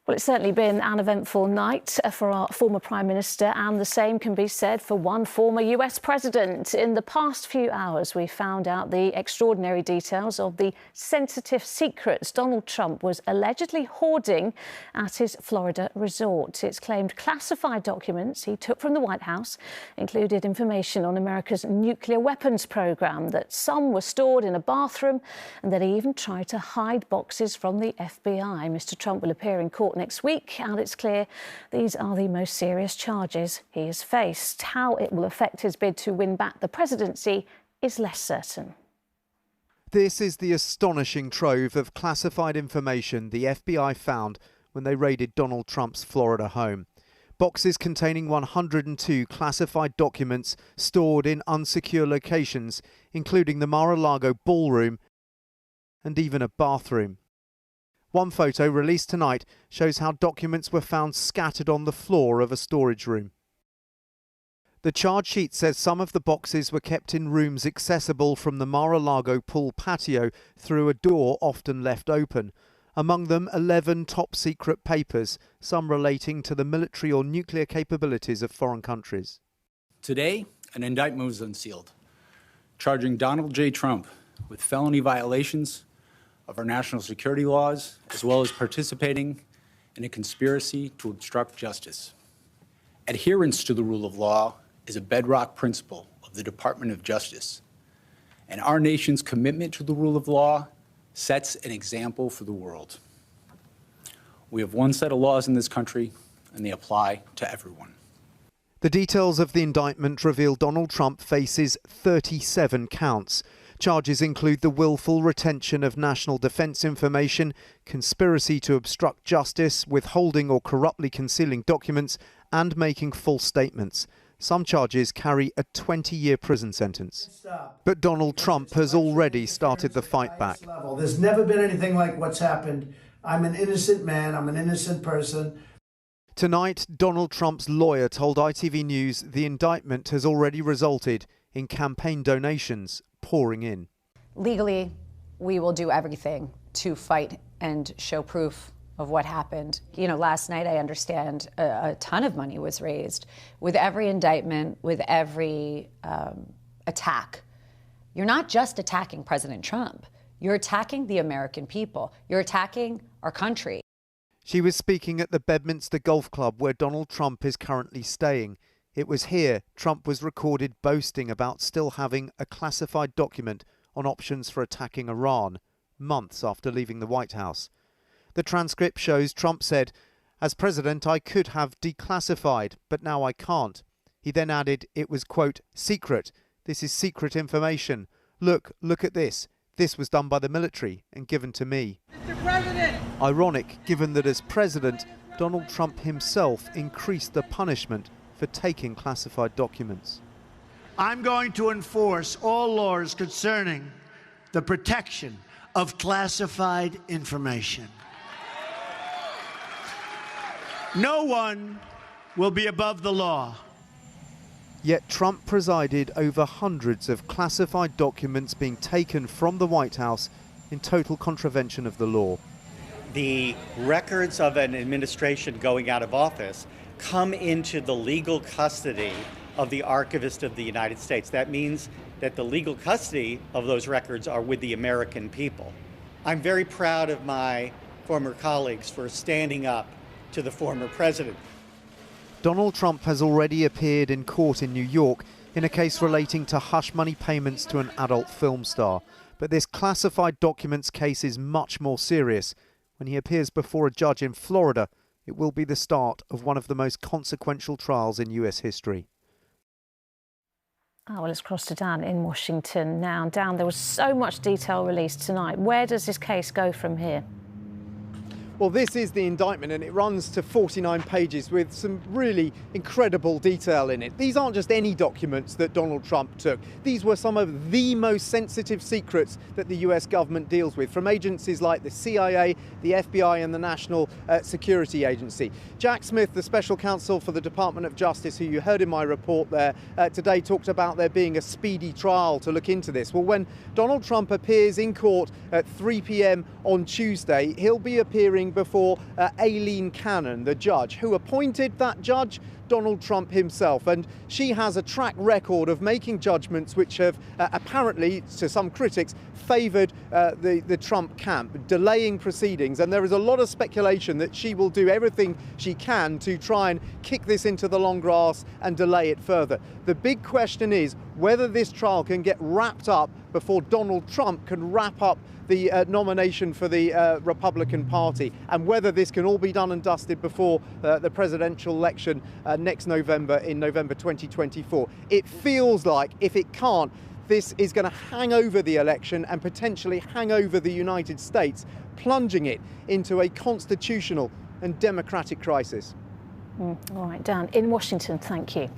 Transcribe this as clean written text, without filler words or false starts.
Well, it's certainly been an eventful night for our former Prime Minister, and the same can be said for one former US President. In the past few hours, we found out the extraordinary details of the sensitive secrets Donald Trump was allegedly hoarding at his Florida resort. It's claimed classified documents he took from the White House included information on America's nuclear weapons program, that some were stored in a bathroom, and that he even tried to hide boxes from the FBI. Mr. Trump will appear in court next week, and it's clear these are the most serious charges he has faced. How it will affect his bid to win back the presidency is less certain. This is the astonishing trove of classified information the FBI found when they raided Donald Trump's Florida home. Boxes containing 102 classified documents stored in unsecure locations, including the Mar-a-Lago ballroom and even a bathroom. One photo released tonight shows how documents were found scattered on the floor of a storage room. The charge sheet says some of the boxes were kept in rooms accessible from the Mar-a-Lago pool patio through a door often left open. Among them, 11 top-secret papers, some relating to the military or nuclear capabilities of foreign countries. Today, an indictment was unsealed, charging Donald J. Trump with felony violations of our national security laws, as well as participating in a conspiracy to obstruct justice. Adherence to the rule of law is a bedrock principle of the Department of Justice, and our nation's commitment to the rule of law sets an example for the world. We have one set of laws in this country, and they apply to everyone. The details of the indictment reveal Donald Trump faces 37 counts. Charges include the willful retention of national defense information, conspiracy to obstruct justice, withholding or corruptly concealing documents, and making false statements. Some charges carry a 20-year prison sentence. But Donald Trump has already started the fight back. There's never been anything like what's happened. I'm an innocent man. I'm an innocent person. Tonight, Donald Trump's lawyer told ITV News the indictment has already resulted in campaign donations pouring in. Legally, we will do everything to fight and show proof of what happened. You know, last night, I understand a ton of money was raised. With every indictment, with every attack, you're not just attacking President Trump. You're attacking the American people. You're attacking our country. She was speaking at the Bedminster Golf Club where Donald Trump is currently staying. It was here Trump was recorded boasting about still having a classified document on options for attacking Iran, months after leaving the White House. The transcript shows Trump said, "As president, I could have declassified, but now I can't." He then added it was, quote, "secret. This is secret information. Look at this. This was done by the military and given to me." Mr. President! Ironic, given that as president, Donald Trump himself increased the punishment for taking classified documents. I'm going to enforce all laws concerning the protection of classified information. No one will be above the law. Yet Trump presided over hundreds of classified documents being taken from the White House in total contravention of the law. The records of an administration going out of office come into the legal custody of the Archivist of the United States. That means that the legal custody of those records are with the American people. I'm very proud of my former colleagues for standing up to the former president. Donald Trump has already appeared in court in New York in a case relating to hush money payments to an adult film star. But this classified documents case is much more serious. When he appears before a judge in Florida, it will be the start of one of the most consequential trials in US history. Well, let's cross to Dan in Washington now. Dan, there was so much detail released tonight. Where does this case go from here? Well, this is the indictment, and it runs to 49 pages with some really incredible detail in it. These aren't just any documents that Donald Trump took. These were some of the most sensitive secrets that the US government deals with, from agencies like the CIA, the FBI and the National Security Agency. Jack Smith, the special counsel for the Department of Justice, who you heard in my report there today, talked about there being a speedy trial to look into this. Well, when Donald Trump appears in court at 3 p.m. on Tuesday, he'll be appearing testifying before Aileen Cannon, the judge. Who appointed that judge? Donald Trump himself, and she has a track record of making judgments which have apparently, to some critics, favoured the Trump camp, delaying proceedings, and there is a lot of speculation that she will do everything she can to try and kick this into the long grass and delay it further. The big question is whether this trial can get wrapped up before Donald Trump can wrap up the nomination for the Republican Party, and whether this can all be done and dusted before the presidential election next November, in November 2024. It feels like if it can't, this is going to hang over the election and potentially hang over the United States, plunging it into a constitutional and democratic crisis. All right, Dan, in Washington, thank you.